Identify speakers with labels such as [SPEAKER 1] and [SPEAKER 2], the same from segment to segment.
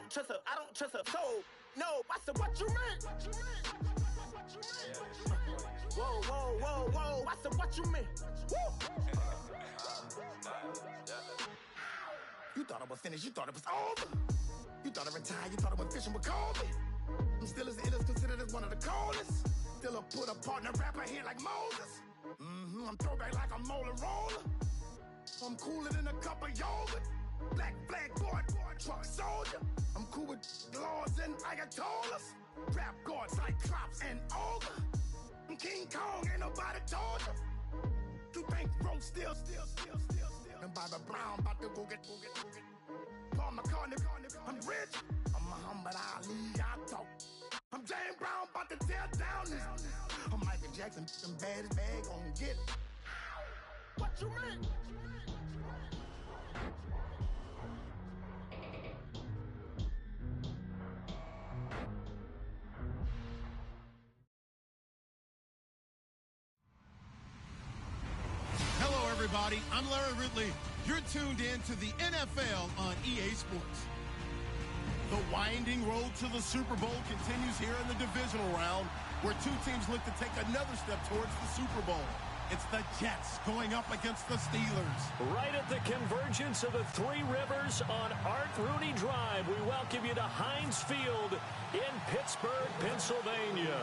[SPEAKER 1] don't trust her soul. No, I said, what you mean? Whoa, whoa, whoa, whoa. I said, what you mean? Woo! You thought I was finished, you thought it was over. You thought I retired, you thought I went fishing with Kobe. I'm still as ill as considered as one of the coldest. Still a put a partner rapper here like Moses. I'm throwback like a molar roller. I'm cooler than a cup of yogurt. Black flag board, truck soldier. I'm cool with laws and Ayatollahs. Rap gods like Klops and Ogre. I'm King Kong, ain't nobody told you. You think road still. And Bobby Brown about to go get. Paul McCartney, I'm rich. I'm Muhammad Ali, I talk. I'm James Brown, about to tear down this. I'm Michael Jackson, some bad as bag gon' get. What you mean?
[SPEAKER 2] Hello, everybody. I'm Larry Ridley. You're tuned in to the NFL on EA Sports. The winding road to the Super Bowl continues here in the divisional round, where two teams look to take another step towards the Super Bowl. It's the Jets going up against the Steelers.
[SPEAKER 3] Right at the convergence of the Three Rivers on Art Rooney Drive, we welcome you to Heinz Field in Pittsburgh, Pennsylvania.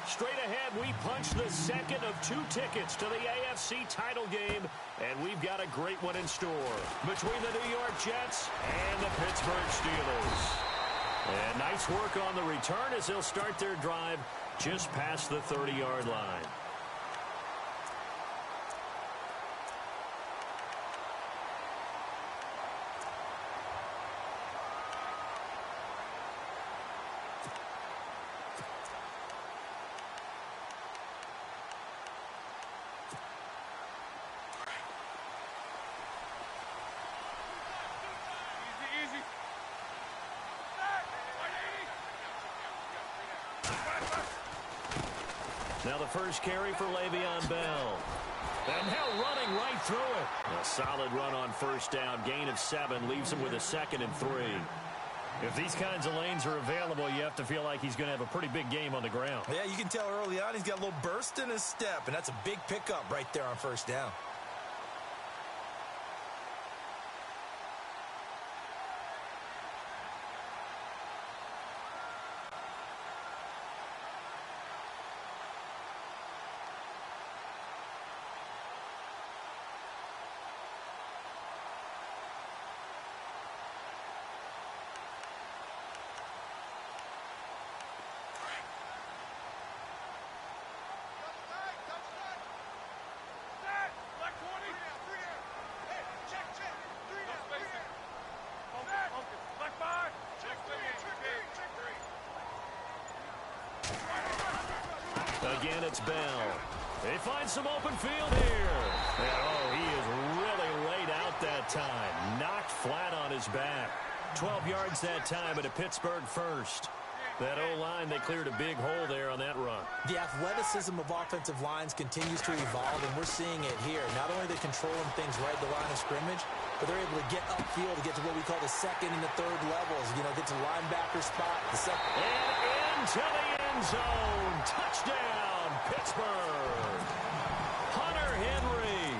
[SPEAKER 3] Straight ahead, we punch the second of two tickets to the AFC title game, and we've got a great one in store between the New York Jets and the Pittsburgh Steelers. And nice work on the return as they'll start their drive just past the 30-yard line. Now the first carry for Le'Veon Bell. And now running right through it. A solid run on first down. Gain of 7 leaves him with a 2nd and 3. If these kinds of lanes are available, you have to feel like he's going to have a pretty big game on the ground.
[SPEAKER 4] Yeah, you can tell early on he's got a little burst in his step, and that's a big pickup right there on first down.
[SPEAKER 3] Again, it's Bell. They find some open field here. And, oh, he is really laid out that time. Knocked flat on his back. 12 yards that time, but a Pittsburgh first. That O-line, they cleared a big hole there on that run.
[SPEAKER 4] The athleticism of offensive lines continues to evolve, and we're seeing it here. Not only are they controlling things right at the line of scrimmage, but they're able to get upfield to get to what we call the second and the third levels. You know, get to the linebacker spot.
[SPEAKER 3] And into the end zone. Touchdown, Pittsburgh. Hunter Henry,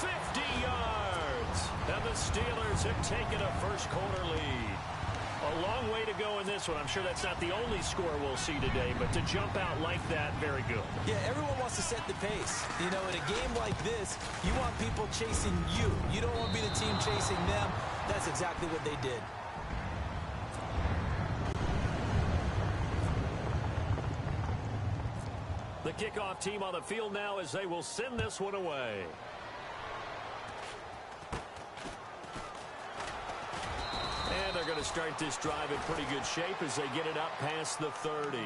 [SPEAKER 3] 50 yards. And the Steelers have taken a first quarter lead. A long way to go in this one. I'm sure that's not the only score we'll see today, but to jump out like that, very good.
[SPEAKER 4] Yeah, everyone wants to set the pace. You know, in a game like this, you want people chasing you. You don't want to be the team chasing them. That's exactly what they did.
[SPEAKER 3] The kickoff team on the field now as they will send this one away. And they're going to start this drive in pretty good shape as they get it up past the 30.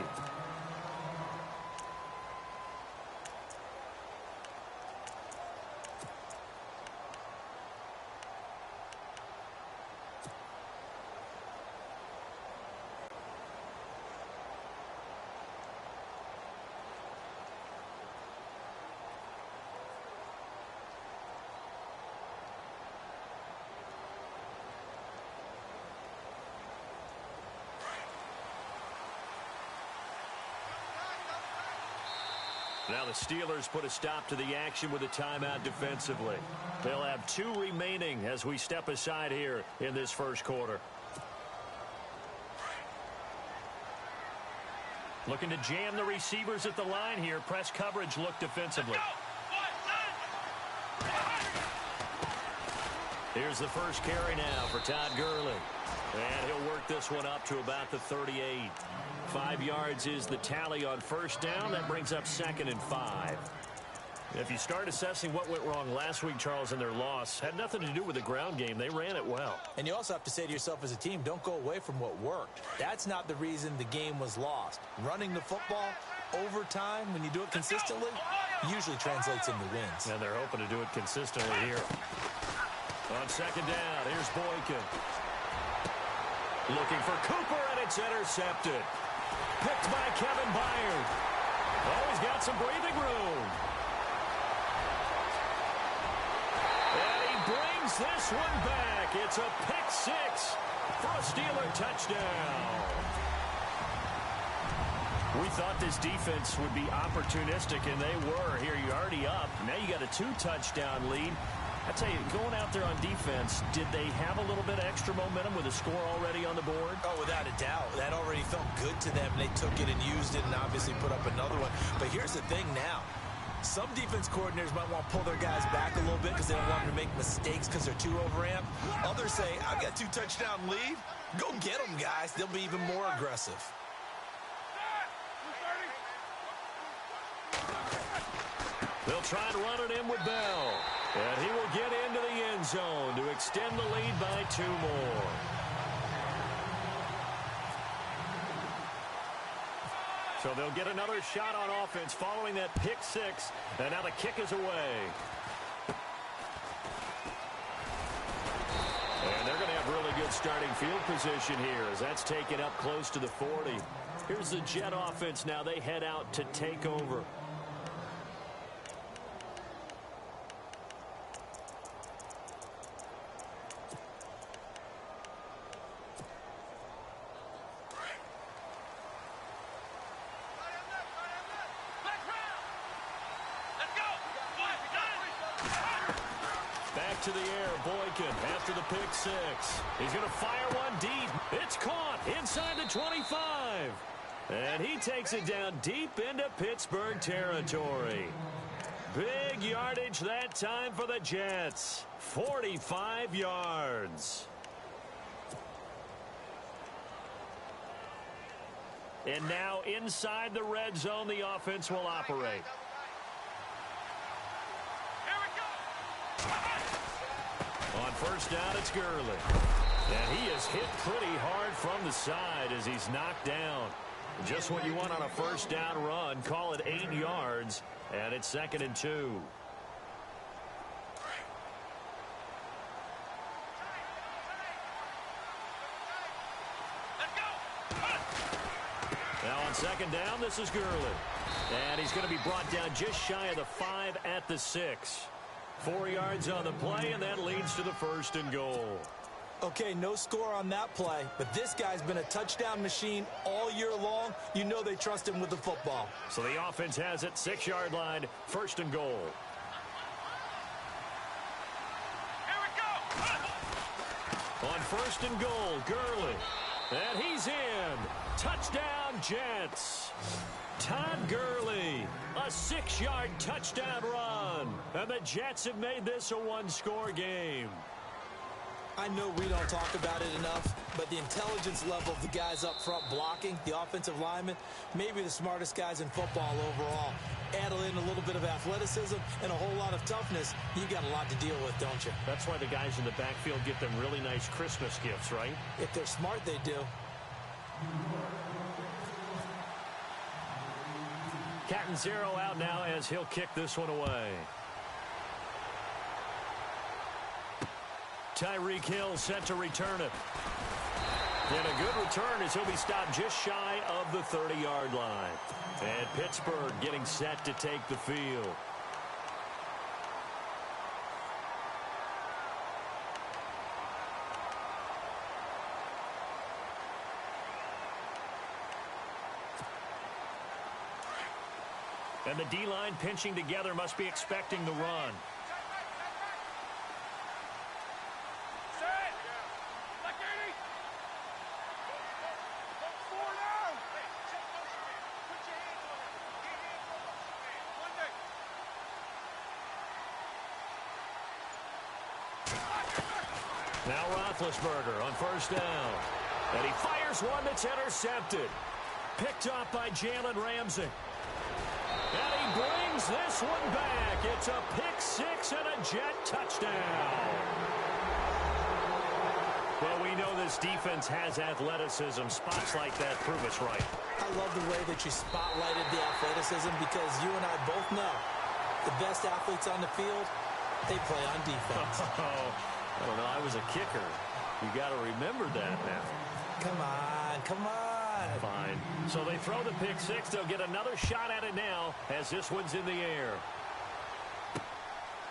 [SPEAKER 3] Now the Steelers put a stop to the action with a timeout defensively. They'll have 2 remaining as we step aside here in this first quarter. Looking to jam the receivers at the line here. Press coverage look defensively. Here's the first carry now for Todd Gurley. And he'll work this one up to about the 38. 5 yards is the tally on first down. That brings up 2nd and 5. If you start assessing what went wrong last week, Charles, in their loss, had nothing to do with the ground game. They ran it well. And you also have to say to yourself as a team, don't go away from what worked. That's not the reason the game was lost. Running the football over time, when you do it consistently, usually translates into wins. And they're hoping to do it consistently here. On second down, here's Boykin. Looking for Cooper, and it's intercepted. Picked by Kevin Byard. Oh, he's got some breathing room. And he brings this one back. It's a pick 6 for a Steeler touchdown. We thought this defense would be opportunistic, and they were. Here, you're already up. Now you got a 2-touchdown lead. I tell you, going out there on defense, did they have a little bit of extra momentum with a score already on the board? Oh, without a doubt. That already felt good to them. They took it and used it and obviously put up another one. But here's the thing now. Some defense coordinators might want to pull their guys back a little bit because they don't want them to make mistakes because they're too overamped. Others say, I've got 2-touchdown lead. Go get them, guys. They'll be even more aggressive. They'll try and run it in with Bell. And he will get into the end zone to extend the lead by 2 more. So they'll get another shot on offense following that pick 6. And now the kick is away. And they're going to have really good starting field position here as that's taken up close to the 40. Here's the Jet offense now. They head out to take over. To the air, Boykin after the pick 6. He's going to fire one deep. It's caught inside the 25. And he takes it down deep into Pittsburgh territory. Big yardage that time for the Jets. 45 yards. And now inside the red zone, the offense will operate. On first down, it's Gurley. And he is hit pretty hard from the side as he's knocked down. Just what you want on a first down run. Call it 8 yards, and it's 2nd and 2. Now on second down, this is Gurley. And he's going to be brought down just shy of the 5 at the 6. 4 yards on the play, and that leads to the 1st and goal. Okay, no score on that play, but this guy's been a touchdown machine all year long. You know they trust him with the football. So the offense has it, 6-yard line, 1st and goal.
[SPEAKER 5] Here we go!
[SPEAKER 3] On 1st and goal, Gurley. And he's in. Touchdown, Jets. Todd Gurley, a 6-yard touchdown run. And the Jets have made this a 1-score game.
[SPEAKER 4] I know we don't talk about it enough, but the intelligence level of the guys up front blocking, the offensive linemen, maybe the smartest guys in football overall. Add in a little bit of athleticism and a whole lot of toughness, you got a lot to deal with, don't you?
[SPEAKER 3] That's why the guys in the backfield get them really nice Christmas gifts, right?
[SPEAKER 4] If they're smart, they do.
[SPEAKER 3] Catanzaro out now as he'll kick this one away. Tyreek Hill set to return it. And a good return as he'll be stopped just shy of the 30-yard line. And Pittsburgh getting set to take the field. And the D-line pinching together must be expecting the run. Now Roethlisberger on first down. And he fires one that's intercepted. Picked off by Jalen Ramsey. And he brings this one back. It's a pick six and a Jet touchdown. Well, we know this defense has athleticism. Spots like that prove us right.
[SPEAKER 4] I love the way that you spotlighted the athleticism because you and I both know the best athletes on the field, they play on defense.
[SPEAKER 3] I don't know. I was a kicker. You got to remember that now.
[SPEAKER 4] Come on, come on.
[SPEAKER 3] Fine. So they throw the pick six. They'll get another shot at it now as this one's in the air.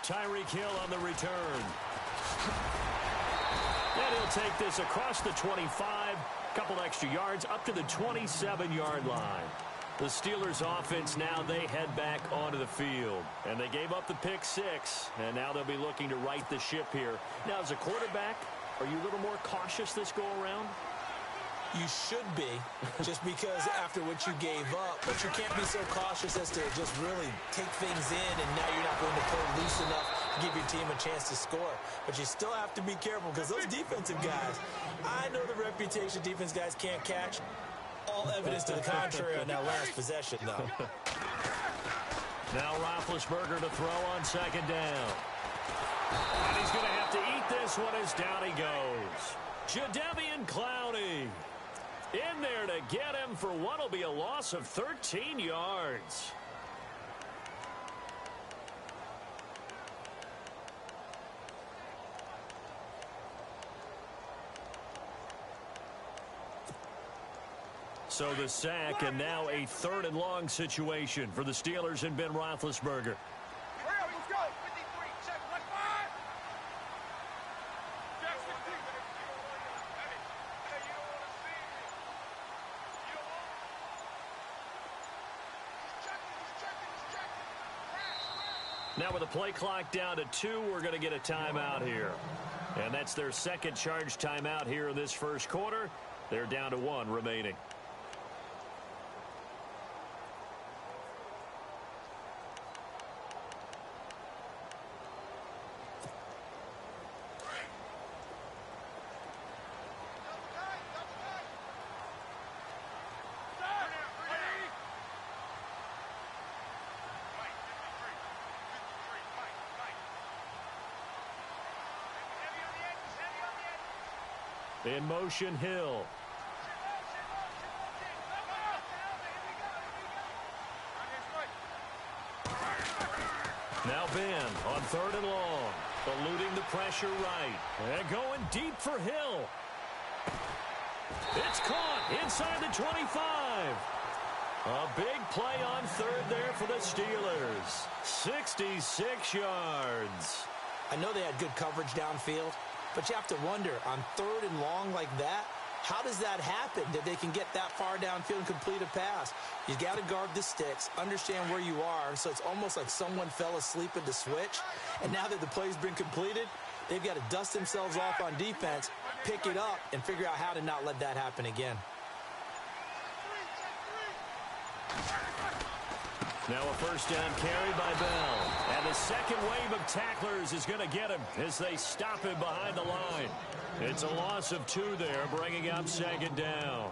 [SPEAKER 3] Tyreek Hill on the return. And he'll take this across the 25. Couple extra yards up to the 27-yard line. The Steelers offense now, they head back onto the field. And they gave up the pick six. And now they'll be looking to right the ship here. Now, as a quarterback, are you a little more cautious this go-around?
[SPEAKER 4] You should be, just because after what you gave up. But you can't be so cautious as to just really take things in, and now you're not going to play loose enough to give your team a chance to score. But you still have to be careful because those defensive guys, I know the reputation defense guys can't catch. All evidence to the contrary on that last possession, though.
[SPEAKER 3] Now Roethlisberger to throw on second down. And he's going to have to eat this one as down he goes. Jadeveon Clowney in there to get him for what will be a loss of 13 yards. So the sack, and now a third and long situation for the Steelers and Ben Roethlisberger. Now with the play clock down to 2, we're going to get a timeout here. And that's their second charge timeout here in this first quarter. They're down to 1 remaining. In motion, Hill. Now Ben on third and long. Eluding the pressure right. And going deep for Hill. It's caught inside the 25. A big play on third there for the Steelers. 66 yards.
[SPEAKER 4] I know they had good coverage downfield, but you have to wonder, on third and long like that, how does that happen that they can get that far downfield and complete a pass? You got to guard the sticks, understand where you are, so it's almost like someone fell asleep at the switch, and now that the play's been completed, they've got to dust themselves off on defense, pick it up, and figure out how to not let that happen again.
[SPEAKER 3] Now a first down carry by Bell. And the second wave of tacklers is going to get him as they stop him behind the line. It's a loss of 2 there, bringing up second down.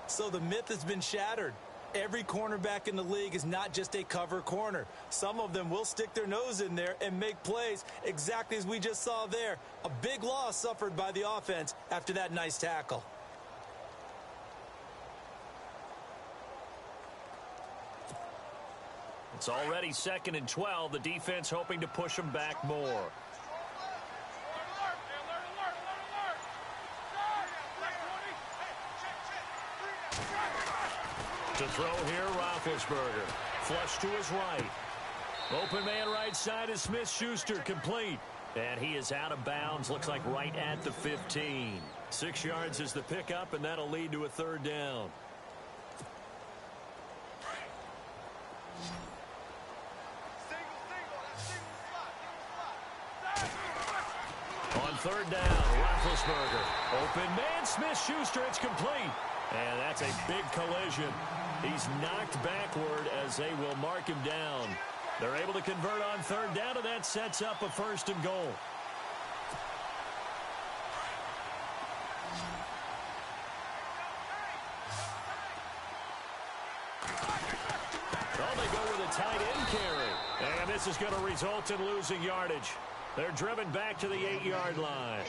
[SPEAKER 4] So the myth has been shattered. Every cornerback in the league is not just a cover corner. Some of them will stick their nose in there and make plays exactly as we just saw there. A big loss suffered by the offense after that nice tackle.
[SPEAKER 3] It's already 2nd and 12. The defense hoping to push them back more. To throw here, Roethlisberger. Flush to his right. Open man right side is Smith-Schuster, complete. And he is out of bounds, looks like right at the 15. 6 yards is the pickup, and that'll lead to a third down. Roethlisberger. Open man, Smith-Schuster. It's complete. And that's a big collision. He's knocked backward as they will mark him down. They're able to convert on third down, and that sets up a 1st and goal. They go with a tight end carry. And this is going to result in losing yardage. They're driven back to the 8-yard line.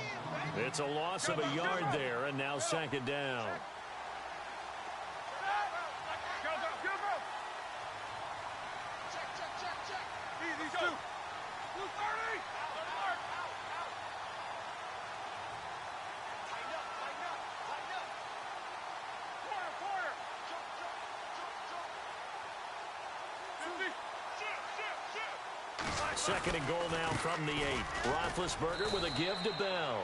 [SPEAKER 3] It's a loss of a yard there, and now 2nd down. Second and goal now from the 8. Roethlisberger with a give to Bell.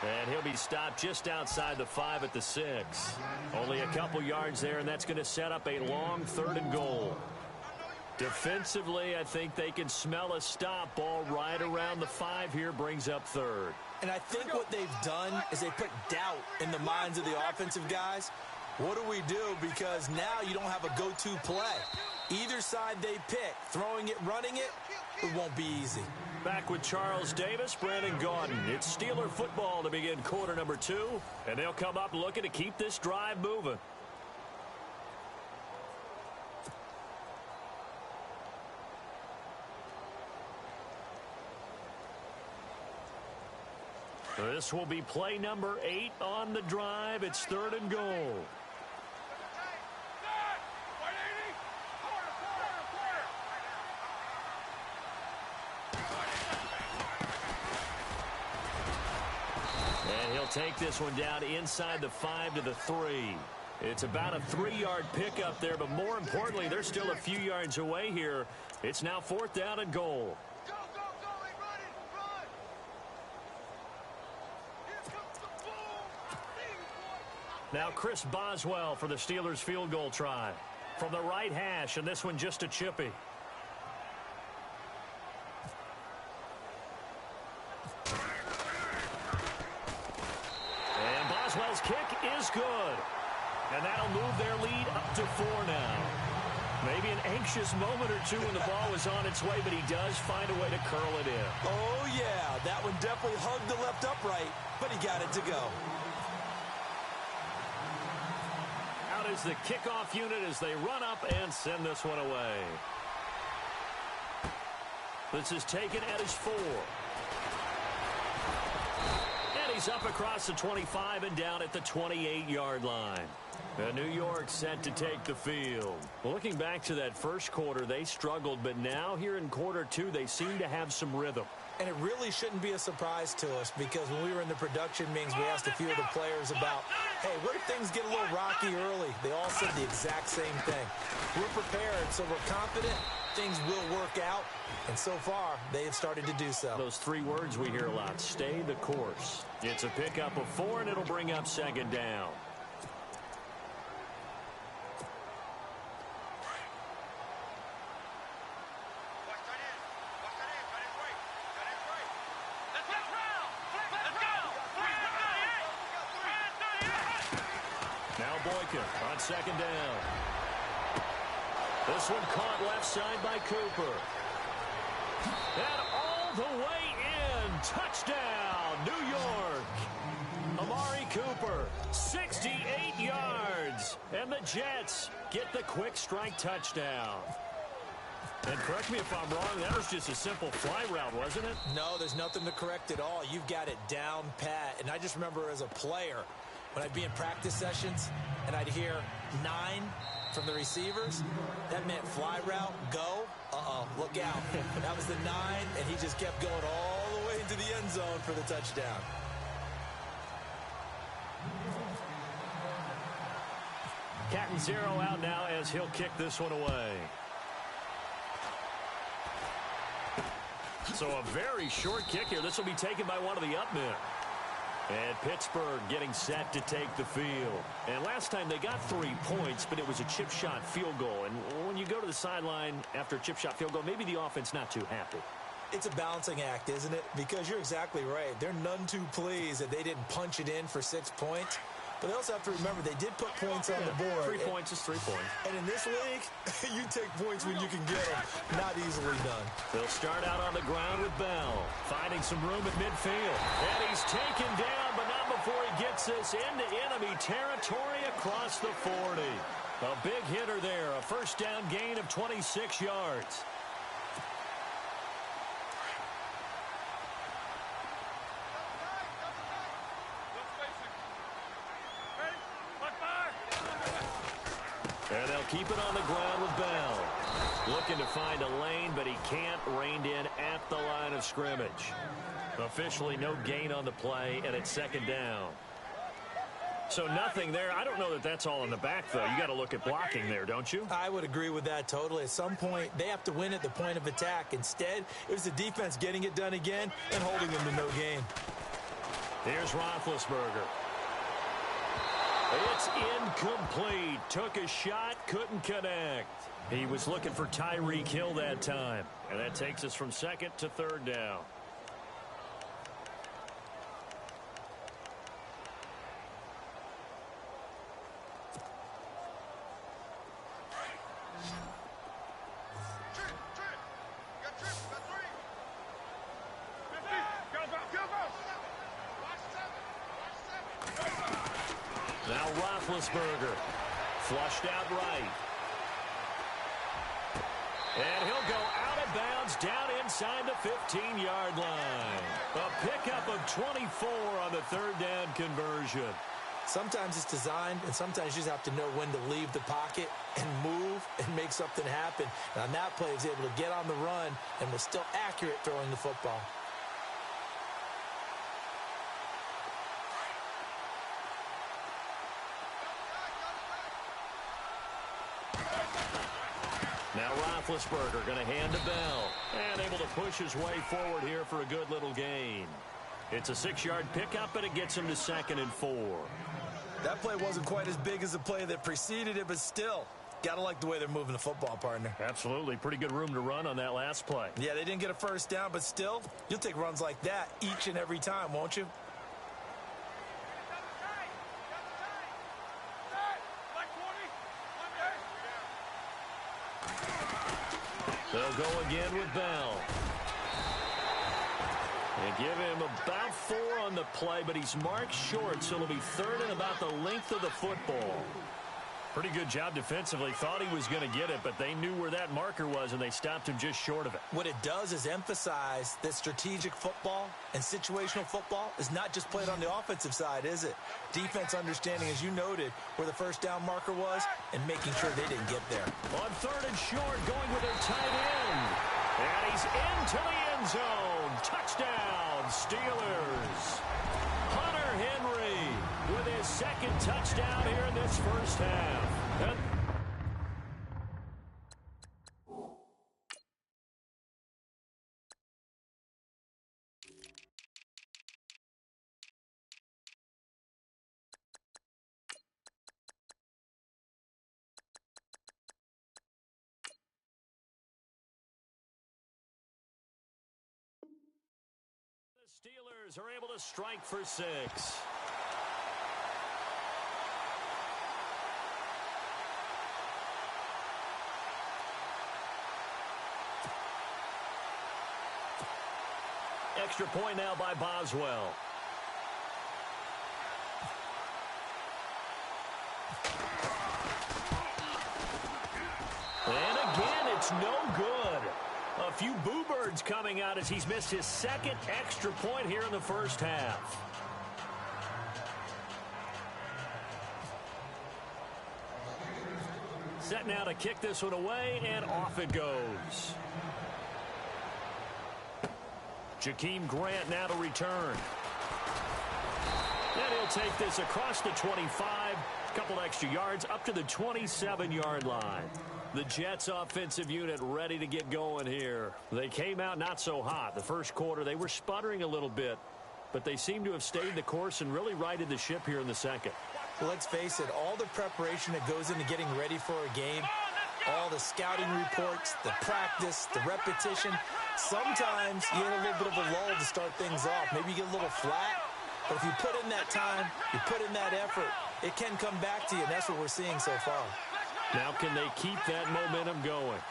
[SPEAKER 3] And he'll be stopped just outside the 5 at the 6. Only a couple yards there, and that's going to set up a long 3rd and goal. Defensively, I think they can smell a stop. Ball right around the 5 here, brings up 3rd.
[SPEAKER 4] And I think what they've done is they put doubt in the minds of the offensive guys. What do we do? Because now you don't have a go-to play. Either side they pick, throwing it, running it, it won't be easy.
[SPEAKER 3] Back with Charles Davis, Brandon Gaudin. It's Steeler football to begin quarter number 2, and they'll come up looking to keep this drive moving. This will be play number 8 on the drive. It's 3rd and goal. Take this one down inside the 5 to the 3. It's about a 3-yard pickup there, but more importantly, they're still a few yards away here. It's now 4th down and goal.
[SPEAKER 5] Go, go, go, and run it, run! Here comes the ball!
[SPEAKER 3] Now Chris Boswell for the Steelers field goal try. From the right hash, and this one just a chippy. Boswell's kick is good. And that'll move their lead up to 4 now. Maybe an anxious moment or two when the ball was on its way, but he does find a way to curl it in.
[SPEAKER 4] Oh, yeah. That one definitely hugged the left upright, but he got it to go.
[SPEAKER 3] Out is the kickoff unit as they run up and send this one away. This is taken at his 4. He's up across the 25 and down at the 28-yard line. New York set to take the field. Looking back to that first quarter, they struggled, but now here in quarter 2, they seem to have some rhythm.
[SPEAKER 4] And it really shouldn't be a surprise to us because when we were in the production meetings, we asked a few of the players about, hey, what if things get a little rocky early? They all said the exact same thing. We're prepared, so we're confident things will work out. And so far, they have started to do so.
[SPEAKER 3] Those 3 words we hear a lot, stay the course. It's a pickup of 4, and it'll bring up 2nd down. Now Boykin on 2nd down. This one caught left side by Cooper. And all the way in. Touchdown, New York. Amari Cooper, 68 yards. And the Jets get the quick strike touchdown. And correct me if I'm wrong, that was just a simple fly route, wasn't it?
[SPEAKER 4] No, there's nothing to correct at all. You've got it down pat. And I just remember as a player, when I'd be in practice sessions and I'd hear 9 from the receivers, that meant fly route, go. Look out. That was the 9, and he just kept going all the way into the end zone for the touchdown.
[SPEAKER 3] Cat and 0 out now as he'll kick this one away. So a very short kick here. This will be taken by one of the up men. And Pittsburgh getting set to take the field. And last time they got 3 points, but it was a chip shot field goal. And when you go to the sideline after a chip shot field goal, maybe the offense not too happy.
[SPEAKER 4] It's a balancing act, isn't it? Because you're exactly right. They're none too pleased that they didn't punch it in for 6 points. But they also have to remember they did put points on the board.
[SPEAKER 3] 3 points is 3 points.
[SPEAKER 4] And in this league, you take points when you can get them. Not easily done.
[SPEAKER 3] They'll start out on the ground with Bell, finding some room at midfield. And he's taken down, but not before he gets this into enemy territory across the 40. A big hitter there, a first down gain of 26 yards. And they'll keep it on the ground with Bell. Looking to find a lane, but he can't. Reined in at the line of scrimmage. Officially no gain on the play, and it's second down. So nothing there. I don't know that that's all in the back, though. You got to look at blocking there, don't you?
[SPEAKER 4] I would agree with that totally. At some point, they have to win at the point of attack. Instead, it was the defense getting it done again and holding them to no gain.
[SPEAKER 3] Here's Roethlisberger. It's incomplete. Took a shot, couldn't connect. He was looking for Tyreek Hill that time. And that takes us from second to third down. Now Roethlisberger, flushed out right. And he'll go out of bounds down inside the 15-yard line. A pickup of 24 on the third down conversion.
[SPEAKER 4] Sometimes it's designed, and sometimes you just have to know when to leave the pocket and move and make something happen. And on that play, he was able to get on the run and was still accurate throwing the football.
[SPEAKER 3] Now Roethlisberger going to hand to Bell. And able to push his way forward here for a good little gain. It's a 6-yard pickup, and it gets him to second and 4.
[SPEAKER 4] That play wasn't quite as big as the play that preceded it, but still, got to like the way they're moving the football, partner.
[SPEAKER 3] Absolutely. Pretty good room to run on that last play.
[SPEAKER 4] Yeah, they didn't get a first down, but still, you'll take runs like that each and every time, won't you?
[SPEAKER 3] They'll go again with Bell. And give him about 4 on the play, but he's marked short, so it'll be third and about the length of the football. Pretty good job defensively. Thought he was going to get it, but they knew where that marker was, and they stopped him just short of it.
[SPEAKER 4] What it does is emphasize that strategic football and situational football is not just played on the offensive side, is it? Defense understanding, as you noted, where the first down marker was and making sure they didn't get there.
[SPEAKER 3] On third and short, going with their tight end. And he's into the end zone. Touchdown, Steelers. Hunter Henry with his second touchdown here in this first half. And the Steelers are able to strike for 6. Extra point now by Boswell. And again, it's no good. A few boo birds coming out as he's missed his second extra point here in the first half. Set now to kick this one away, and off it goes. Jakeem Grant now to return. And he'll take this across the 25, a couple extra yards up to the 27-yard line. The Jets offensive unit ready to get going here. They came out not so hot. The first quarter, they were sputtering a little bit, but they seem to have stayed the course and really righted the ship here in the second.
[SPEAKER 4] Well, let's face it, all the preparation that goes into getting ready for a game, all the scouting reports, the practice, the repetition. Sometimes you get a little bit of a lull to start things off. Maybe you get a little flat, but if you put in that time, you put in that effort, it can come back to you, and that's what we're seeing so far.
[SPEAKER 3] Now can they keep that momentum going?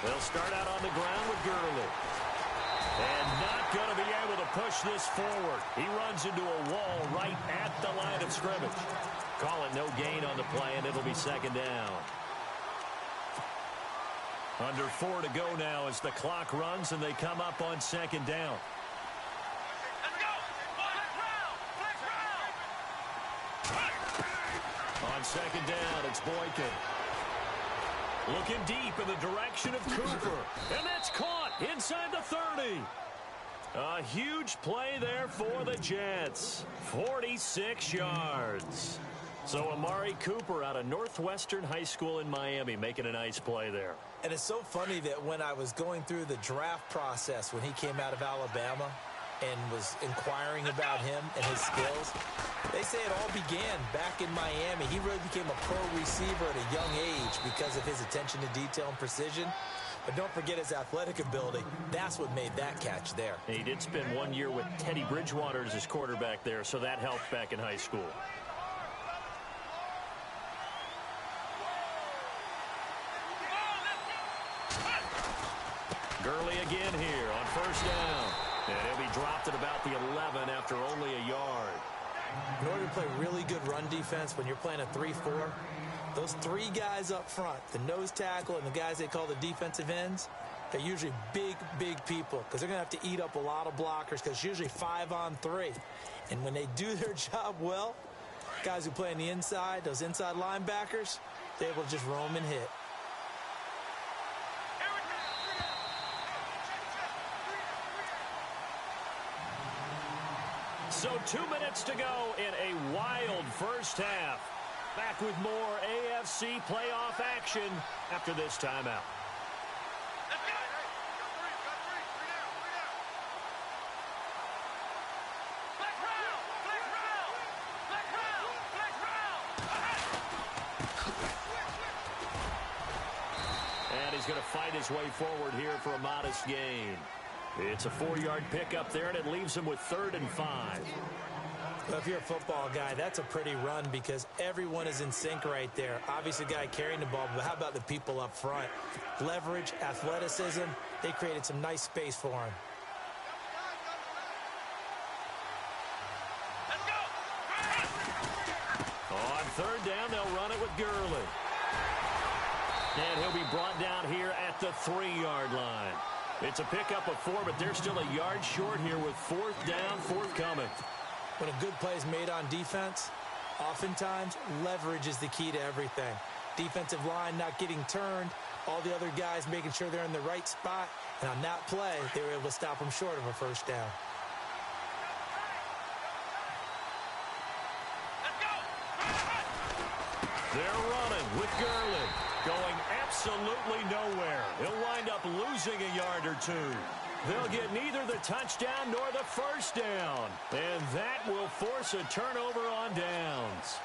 [SPEAKER 3] They'll start out on the ground with KimbroLee. And not going to be able to push this forward. He runs into a wall right at the line of scrimmage. Call it no gain on the play, and it'll be second down. Under 4 to go now as the clock runs, and they come up on second down. On second down, it's Boykin. Looking deep in the direction of Cooper. And that's caught inside the 30. A huge play there for the Jets. 46 yards. So Amari Cooper out of Northwestern High School in Miami making a nice play there.
[SPEAKER 4] And it's so funny that when I was going through the draft process when he came out of Alabama and was inquiring about him and his skills, they say it all began back in Miami. He really became a pro receiver at a young age because of his attention to detail and precision. But don't forget his athletic ability. That's what made that catch there.
[SPEAKER 3] And he did spend 1 year with Teddy Bridgewater as his quarterback there, so that helped back in high school. KimbroLee again here on first down. And he'll be dropped at about the 11 after only a yard.
[SPEAKER 4] In order to play really good run defense when you're playing a 3-4, those three guys up front, the nose tackle and the guys they call the defensive ends, they're usually big, big people because they're going to have to eat up a lot of blockers because it's usually 5-on-3. And when they do their job well, guys who play on the inside, those inside linebackers, they're able to just roam and hit.
[SPEAKER 3] So 2 minutes to go in a wild first half. Back with more AFC playoff action after this timeout. And he's going to fight his way forward here for a modest gain. It's a 4-yard pickup there, and it leaves him with 3rd and 5.
[SPEAKER 4] Well, if you're a football guy, that's a pretty run because everyone is in sync right there. Obviously, the guy carrying the ball, but how about the people up front? Leverage, athleticism, they created some nice space for him.
[SPEAKER 3] On 3rd down, they'll run it with KimbroLee. And he'll be brought down here at the 3-yard line. It's a pickup of 4, but they're still a yard short here with 4th down, forthcoming.
[SPEAKER 4] When a good play is made on defense, oftentimes leverage is the key to everything. Defensive line not getting turned, all the other guys making sure they're in the right spot, and on that play, they were able to stop them short of a 1st down.
[SPEAKER 3] They're running with KimbroLee. Going absolutely nowhere. He'll wind up losing a yard or 2. They'll get neither the touchdown nor the 1st down. And that will force a turnover on downs.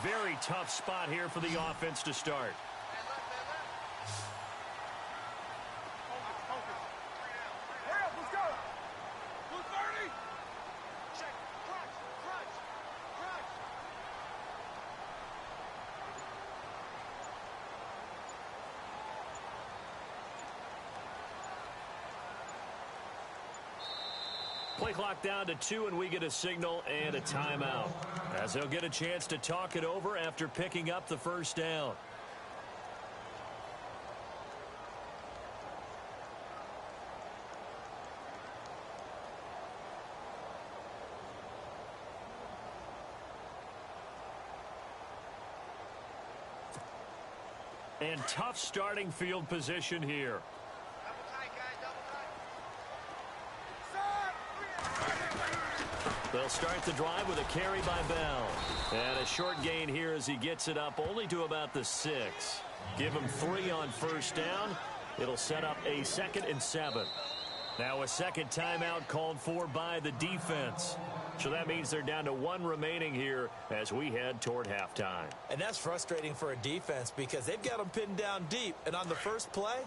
[SPEAKER 3] Very tough spot here for the offense to start. Play clock down to 2, and we get a signal and a timeout, as they'll get a chance to talk it over after picking up the 1st down. And tough starting field position here. They'll start the drive with a carry by Bell. And a short gain here as he gets it up only to about the 6. Give him 3 on 1st down. It'll set up a 2nd and 7. Now a second timeout called for by the defense. So that means they're down to one remaining here as we head toward halftime.
[SPEAKER 4] And that's frustrating for a defense because they've got them pinned down deep. And on the first play,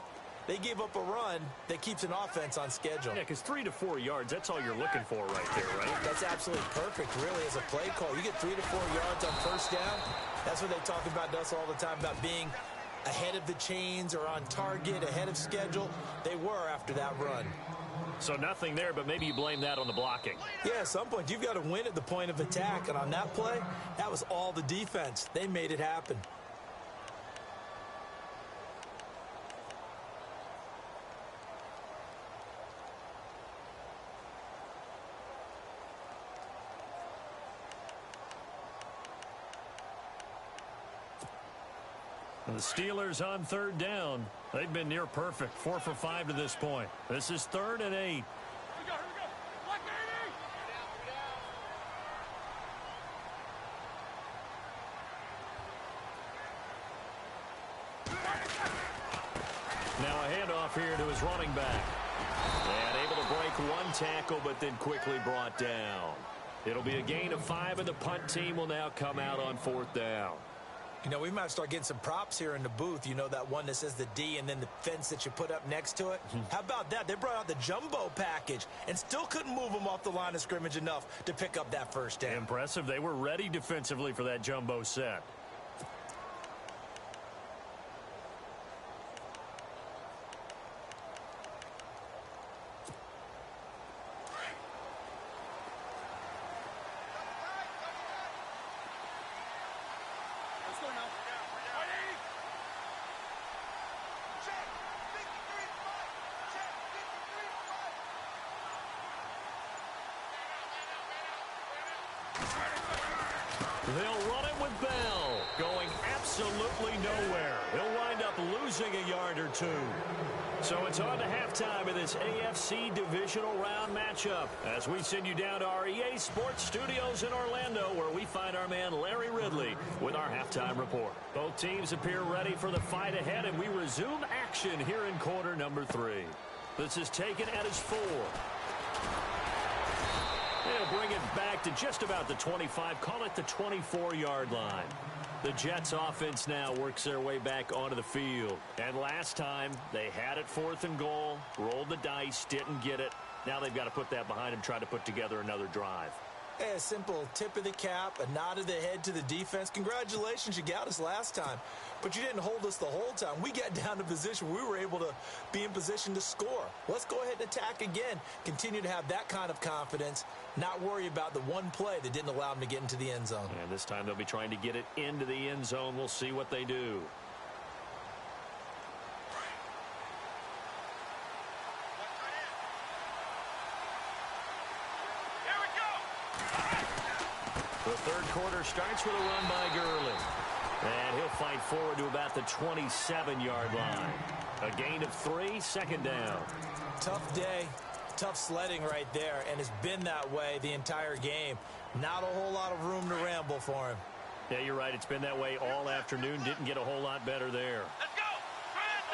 [SPEAKER 4] they gave up a run that keeps an offense on schedule.
[SPEAKER 3] Yeah, because 3 to 4 yards, that's all you're looking for right there, right?
[SPEAKER 4] That's absolutely perfect, really, as a play call. You get 3 to 4 yards on first down. That's what they talk about to us all the time, about being ahead of the chains or on target, ahead of schedule. They were after that run.
[SPEAKER 3] So nothing there, but maybe you blame that on the blocking.
[SPEAKER 4] Yeah, at some point, you've got to win at the point of attack. And on that play, that was all the defense. They made it happen.
[SPEAKER 3] The Steelers on third down. They've been near perfect, 4 for 5 to this point. This is 3rd and 8.
[SPEAKER 5] Here we go. Black baby!
[SPEAKER 3] Now a handoff here to his running back. And able to break one tackle, but then quickly brought down. It'll be a gain of 5, and the punt team will now come out on 4th down.
[SPEAKER 4] You know, we might start getting some props here in the booth. You know, that one that says the D and then the fence that you put up next to it. How about that? They brought out the jumbo package and still couldn't move them off the line of scrimmage enough to pick up that first down.
[SPEAKER 3] Impressive. They were ready defensively for that jumbo set.
[SPEAKER 5] Let's go now. Check. 53-5. Check. 53-5.
[SPEAKER 3] They'll run it with Bell, going absolutely nowhere. He'll wind up losing a yard or 2. So it's on to halftime in this AFC divisional round matchup as we send you down to our EA Sports Studios in Orlando, where we find our man Larry Ridley with our halftime report. Both teams appear ready for the fight ahead, and we resume action here in quarter number 3. This is taken at his 4. They'll bring it back to just about the 25, call it the 24-yard line. The Jets offense now works their way back onto the field. And last time, they had it 4th and goal, rolled the dice, didn't get it. Now they've got to put that behind them, try to put together another drive.
[SPEAKER 4] Hey, a simple tip of the cap, a nod of the head to the defense. Congratulations, you got us last time. But you didn't hold us the whole time. We got down to position. We were able to be in position to score. Let's go ahead and attack again. Continue to have that kind of confidence. Not worry about the one play that didn't allow them to get into the end zone.
[SPEAKER 3] And this time they'll be trying to get it into the end zone. We'll see what they do. The third quarter starts with a run by Gurley. And he'll fight forward to about the 27-yard line. A gain of 3, 2nd down.
[SPEAKER 4] Tough day, tough sledding right there, and it's been that way the entire game. Not a whole lot of room to ramble for him.
[SPEAKER 3] Yeah, you're right. It's been that way all afternoon. Didn't get a whole lot better there.
[SPEAKER 5] Let's go. Try that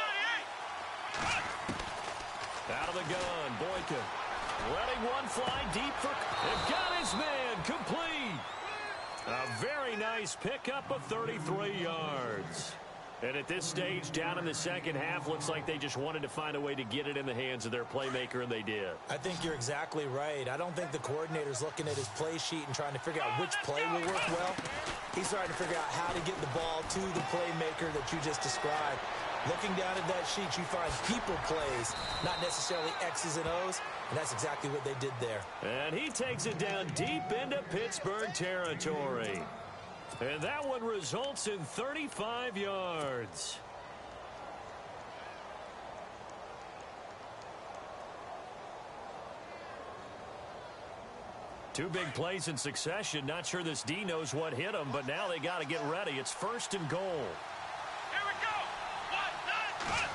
[SPEAKER 5] 38.
[SPEAKER 3] Out of the gun, Boykin. Letting one fly deep for... They've got his man complete. A very nice pickup of 33 yards. And at this stage, down in the second half, looks like they just wanted to find a way to get it in the hands of their playmaker, and they did.
[SPEAKER 4] I think you're exactly right. I don't think the coordinator's looking at his play sheet and trying to figure out which play will work well. He's trying to figure out how to get the ball to the playmaker that you just described. Looking down at that sheet, you find people plays, not necessarily X's and O's, and that's exactly what they did there.
[SPEAKER 3] And he takes it down deep into Pittsburgh territory. And that one results in 35 yards. Two big plays in succession. Not sure this D knows what hit him, but now they got to get ready. It's 1st and goal.
[SPEAKER 5] Here we go. 1, 9,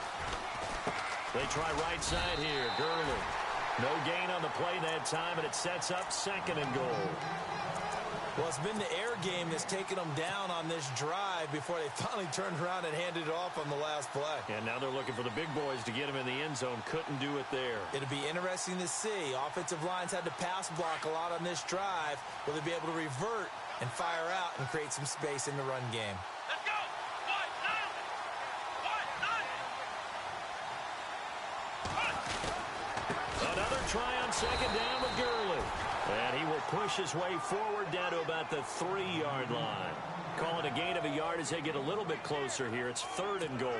[SPEAKER 5] 1.
[SPEAKER 3] They try right side here. Gurley. No gain on the play that time, and it sets up 2nd and goal.
[SPEAKER 4] Well, it's been the air game that's taken them down on this drive before they finally turned around and handed it off on the last play.
[SPEAKER 3] And now they're looking for the big boys to get him in the end zone. Couldn't do it there.
[SPEAKER 4] It'll be interesting to see. Offensive lines had to pass block a lot on this drive. Will they be able to revert and fire out and create some space in the run game?
[SPEAKER 5] Let's go.
[SPEAKER 3] Another try on second down with Gurley. And he will push his way forward down to about the 3-yard line. Call it a gain of a yard as they get a little bit closer here. It's 3rd and goal.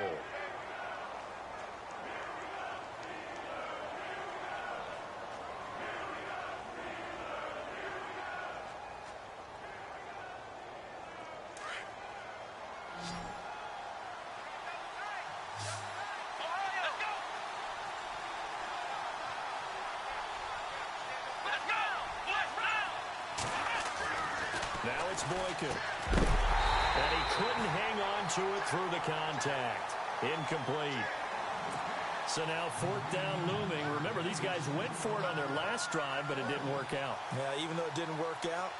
[SPEAKER 3] Now it's Boykin. And he couldn't hang on to it through the contact. Incomplete. So now 4th down looming. Remember, these guys went for it on their last drive, but it didn't work out.
[SPEAKER 4] Yeah, even though it didn't work out,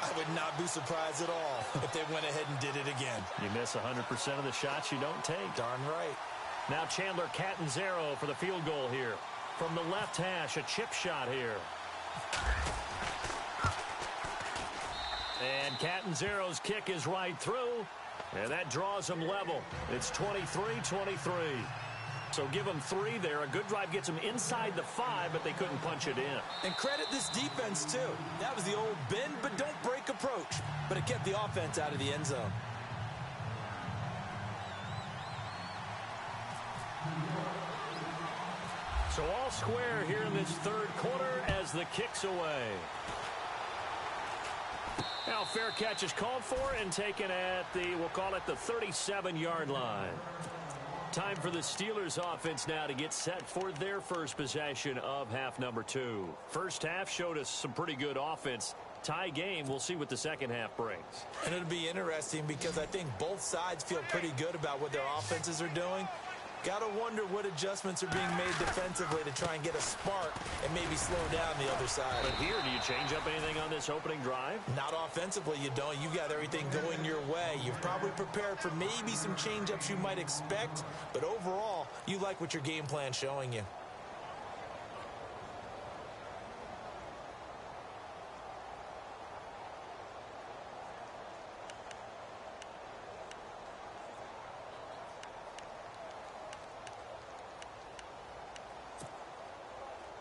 [SPEAKER 4] I would not be surprised at all if they went ahead and did it again.
[SPEAKER 3] You miss 100% of the shots you don't take.
[SPEAKER 4] Darn right.
[SPEAKER 3] Now Chandler Catanzaro for the field goal here. From the left hash, a chip shot here. And Catanzaro's kick is right through, and that draws them level. It's 23-23. So give them 3 there. A good drive gets them inside the 5, but they couldn't punch it in.
[SPEAKER 4] And credit this defense, too. That was the old bend but don't break approach, but it kept the offense out of the end zone.
[SPEAKER 3] So all square here in this 3rd quarter as the kick's away. Now fair catch is called for and taken at the, we'll call it the 37-yard line. Time for the Steelers offense now to get set for their first possession of half number 2. First half showed us some pretty good offense. Tie game. We'll see what the second half brings.
[SPEAKER 4] And it'll be interesting because I think both sides feel pretty good about what their offenses are doing. Got to wonder what adjustments are being made defensively to try and get a spark and maybe slow down the other side.
[SPEAKER 3] But here, do you change up anything on this opening drive?
[SPEAKER 4] Not offensively, you don't. You got everything going your way. You've probably prepared for maybe some change-ups you might expect, but overall, you like what your game plan's showing you.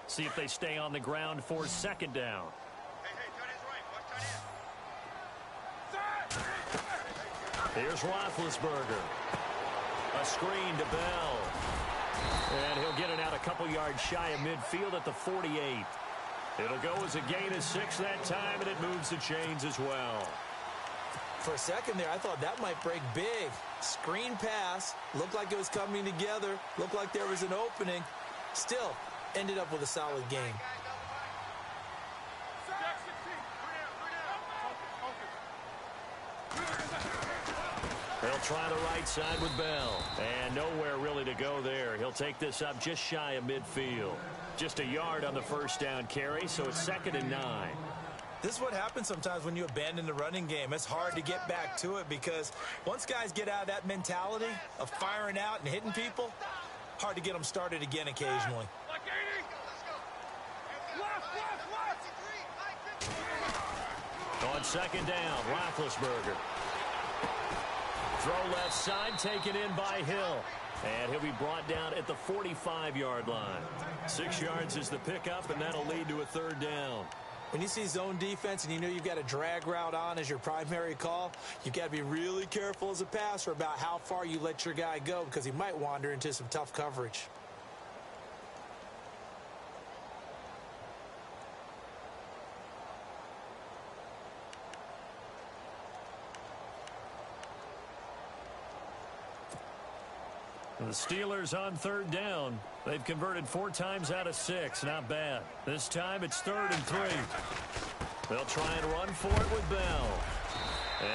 [SPEAKER 3] See if they stay on the ground for second down. Here's Roethlisberger. A screen to Bell. And he'll get it out a couple yards shy of midfield at the 48. It'll go as a gain of 6 that time, and it moves the chains as well.
[SPEAKER 4] For a second there, I thought that might break big. Screen pass. Looked like it was coming together. Looked like there was an opening. Still, ended up with a solid game.
[SPEAKER 3] They'll try the right side with Bell. And nowhere really to go there. He'll take this up just shy of midfield. Just a yard on the first down carry, so it's 2nd and 9.
[SPEAKER 4] This is what happens sometimes when you abandon the running game. It's hard to get back to it because once guys get out of that mentality of firing out and hitting people, hard to get them started again occasionally.
[SPEAKER 3] On second down, Roethlisberger. Throw left side, taken in by Hill. And he'll be brought down at the 45-yard line. 6 yards is the pickup, and that'll lead to a 3rd down.
[SPEAKER 4] When you see zone defense and you know you've got a drag route on as your primary call, you've got to be really careful as a passer about how far you let your guy go because he might wander into some tough coverage.
[SPEAKER 3] The Steelers on 3rd down. They've converted 4 times out of 6. Not bad. This time it's 3rd and 3. They'll try and run for it with Bell.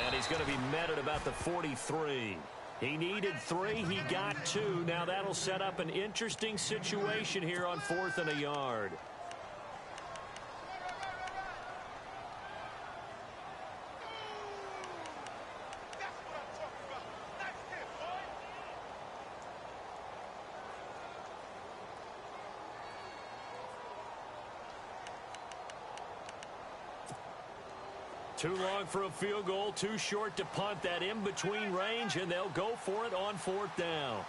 [SPEAKER 3] And he's going to be met at about the 43. He needed 3. He got 2. Now that'll set up an interesting situation here on 4th and a yard. Too long for a field goal, too short to punt. That in-between range, and they'll go for it on 4th down.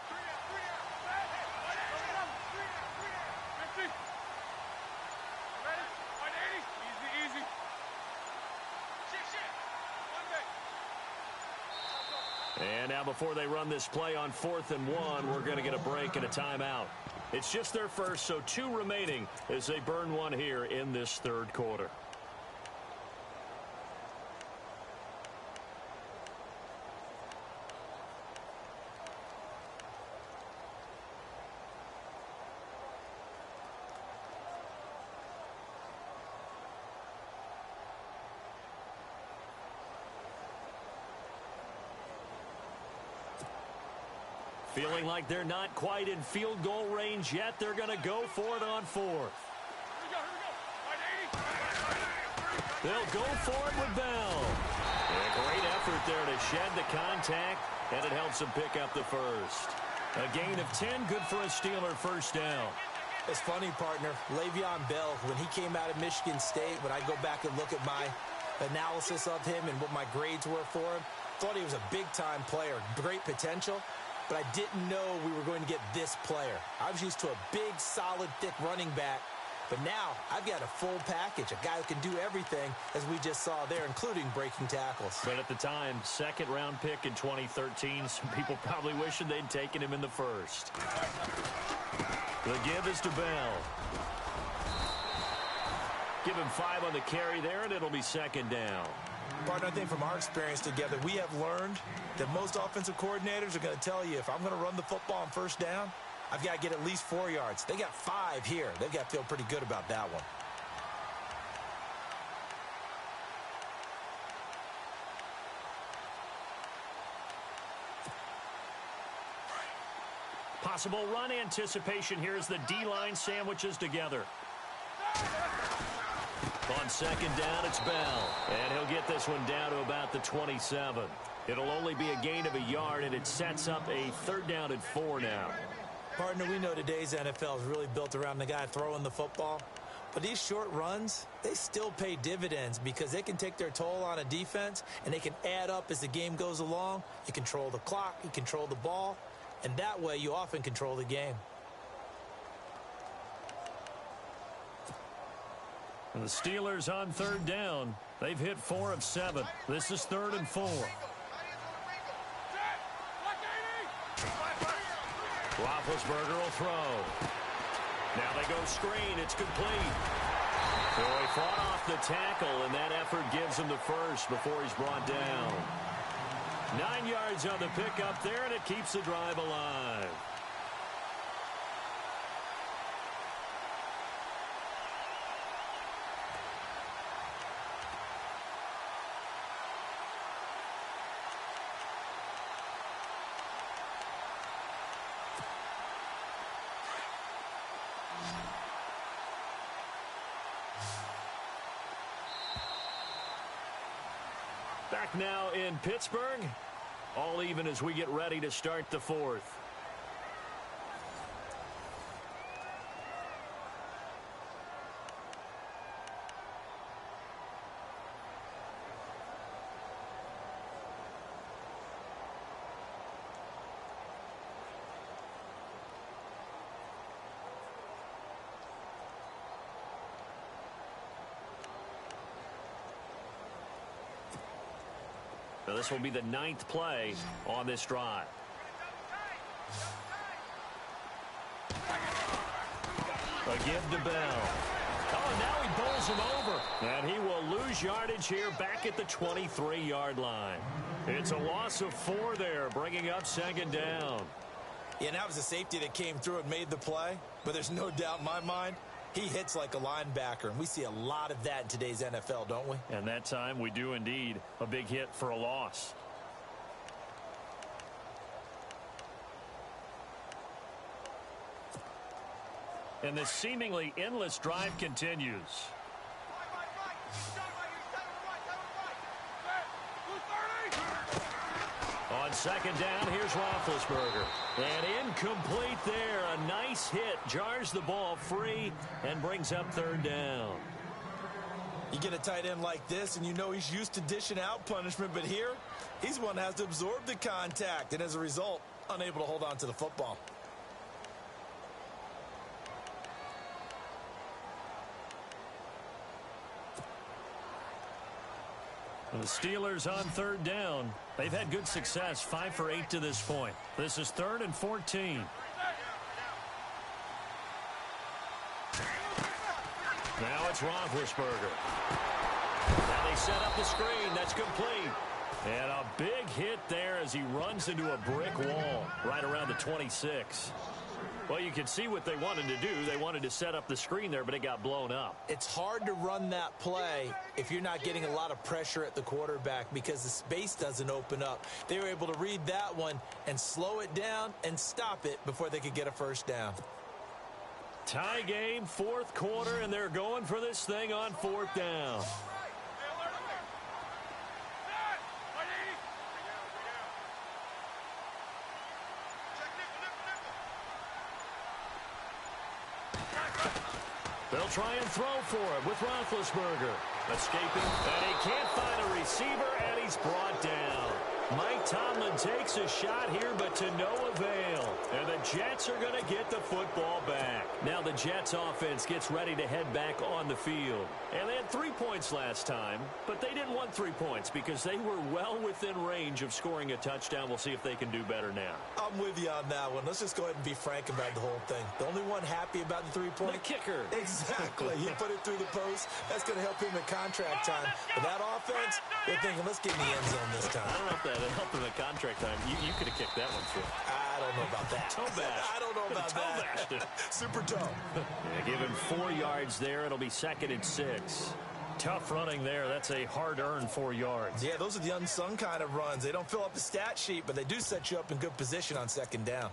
[SPEAKER 3] And now before they run this play on 4th and 1, we're going to get a break and a timeout. It's just their first, so 2 remaining as they burn one here in this 3rd quarter. Feeling like they're not quite in field goal range yet. They're going to go for it on 4th. They'll go for it with Bell. A great effort there to shed the contact, and it helps them pick up the first. A gain of 10, good for a Steeler first down.
[SPEAKER 4] It's funny, partner. Le'Veon Bell, when he came out of Michigan State, when I go back and look at my analysis of him and what my grades were for him, thought he was a big-time player, great potential. But I didn't know we were going to get this player. I was used to a big, solid, thick running back. But now I've got a full package, a guy who can do everything, as we just saw there, including breaking tackles.
[SPEAKER 3] But at the time, 2nd-round pick in 2013, some people probably wishing they'd taken him in the first. The give is to Bell. Give him 5 on the carry there, and it'll be 2nd down.
[SPEAKER 4] Partner, I think from our experience together, we have learned that most offensive coordinators are going to tell you, if I'm going to run the football on 1st down, I've got to get at least 4 yards. They got 5 here. They've got to feel pretty good about that one.
[SPEAKER 3] Possible run anticipation here as the D-line sandwiches together. On 2nd down, it's Bell. And he'll get this one down to about the 27. It'll only be a gain of a yard, and it sets up a 3rd down and 4 now.
[SPEAKER 4] Partner, we know today's NFL is really built around the guy throwing the football. But these short runs, they still pay dividends because they can take their toll on a defense, and they can add up as the game goes along. You control the clock, you control the ball, and that way you often control the game.
[SPEAKER 3] And the Steelers on 3rd down. They've hit 4 of 7. This is 3rd and 4. Roethlisberger will throw. Now they go screen. It's complete. So he fought off the tackle, and that effort gives him the first before he's brought down. 9 yards on the pickup there, and it keeps the drive alive. Back now in Pittsburgh. All even as we get ready to start the 4th. Now this will be the 9th play on this drive. A give to Bell. Oh, now he bowls him over. And he will lose yardage here back at the 23-yard line. It's a loss of 4 there, bringing up 2nd down.
[SPEAKER 4] Yeah, and that was a safety that came through and made the play. But there's no doubt in my mind, he hits like a linebacker, and we see a lot of that in today's NFL, don't we?
[SPEAKER 3] And that time we do indeed. A big hit for a loss. And this seemingly endless drive continues. On 2nd down, here's Roethlisberger. And incomplete there. A nice hit. Jars the ball free and brings up 3rd down.
[SPEAKER 4] You get a tight end like this, and you know he's used to dishing out punishment, but here, he's one that has to absorb the contact, and as a result, unable to hold on to the football.
[SPEAKER 3] The Steelers on third down. They've had good success, 5 for 8 to this point. This is 3rd and 14. Now it's Roethlisberger. Now they set up the screen. That's complete. And a big hit there as he runs into a brick wall right around the 26. Well, you can see what they wanted to do. They wanted to set up the screen there, but it got blown up.
[SPEAKER 4] It's hard to run that play if you're not getting a lot of pressure at the quarterback because the space doesn't open up. They were able to read that one and slow it down and stop it before they could get a first down.
[SPEAKER 3] Tie game, 4th quarter, and they're going for this thing on 4th down. They'll try and throw for it with Roethlisberger. Escaping, and he can't find a receiver, and he's brought down. Mike Tomlin takes a shot here, but to no avail. And the Jets are going to get the football back. Now the Jets offense gets ready to head back on the field. And they had 3 points last time, but they didn't want 3 points because they were well within range of scoring a touchdown. We'll see if they can do better now.
[SPEAKER 4] I'm with you on that one. Let's just go ahead and be frank about the whole thing. The only one happy about the 3-point?
[SPEAKER 3] The kicker.
[SPEAKER 4] Exactly. He put it through the post. That's going to help him at contract time. But that offense, they're thinking, let's get in the end zone this time.
[SPEAKER 3] I don't know if that helped him at contract time. You could have kicked that one through.
[SPEAKER 4] I don't know about that.
[SPEAKER 3] Toe bash.
[SPEAKER 4] I don't know about that. Super toe.
[SPEAKER 3] Yeah, give him 4 yards there. It'll be 2nd and 6. Tough running there. That's a hard-earned 4 yards.
[SPEAKER 4] Yeah, those are the unsung kind of runs. They don't fill up the stat sheet, but they do set you up in good position on 2nd down.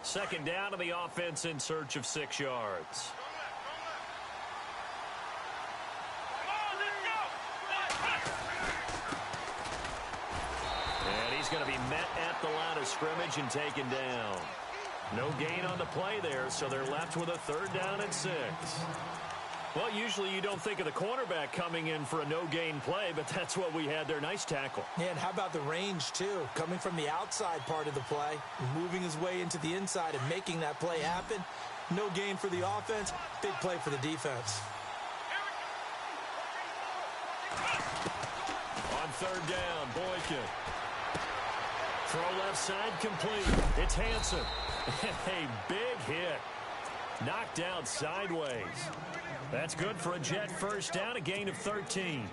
[SPEAKER 3] 2nd down, and the offense in search of 6 yards. And he's going to be met at the line of scrimmage and taken down. No gain on the play there, so they're left with a 3rd down and 6. Well, usually you don't think of the cornerback coming in for a no-gain play, but that's what we had there. Nice tackle.
[SPEAKER 4] Yeah, and how about the range, too? Coming from the outside part of the play, moving his way into the inside and making that play happen. No gain for the offense, big play for the defense.
[SPEAKER 3] On 3rd down, Boykin. Throw left side complete. It's Hansen. A big hit. Knocked out sideways. That's good for a Jet first down, a gain of 13.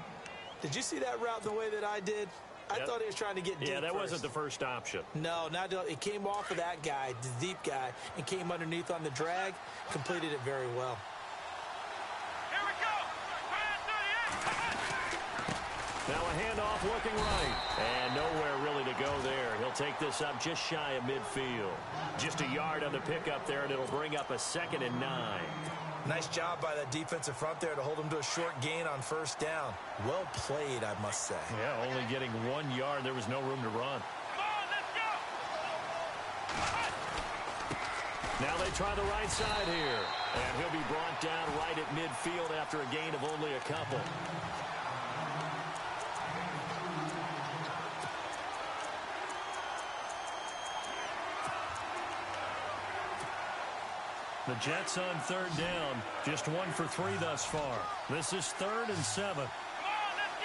[SPEAKER 4] Did you see that route the way that I did? I thought he was trying to get deep.
[SPEAKER 3] Yeah, that
[SPEAKER 4] first.
[SPEAKER 3] wasn't the first option.
[SPEAKER 4] No, not it came off of that guy, the deep guy, and came underneath on the drag. Completed it very well.
[SPEAKER 5] Here we go.
[SPEAKER 3] Now a handoff looking right. And nowhere really to go there. He'll take this up just shy of midfield. Just a yard on the pickup there, and it'll bring up a 2nd and 9.
[SPEAKER 4] Nice job by that defensive front there to hold him to a short gain on 1st down. Well played, I must say.
[SPEAKER 3] Yeah, only getting 1 yard. There was no room to run.
[SPEAKER 5] Come on, let's go.
[SPEAKER 3] Now they try the right side here. And he'll be brought down right at midfield after a gain of only a couple. The Jets on 3rd down. Just 1 for 3 thus far. This is 3rd and 7.
[SPEAKER 5] Come on, let's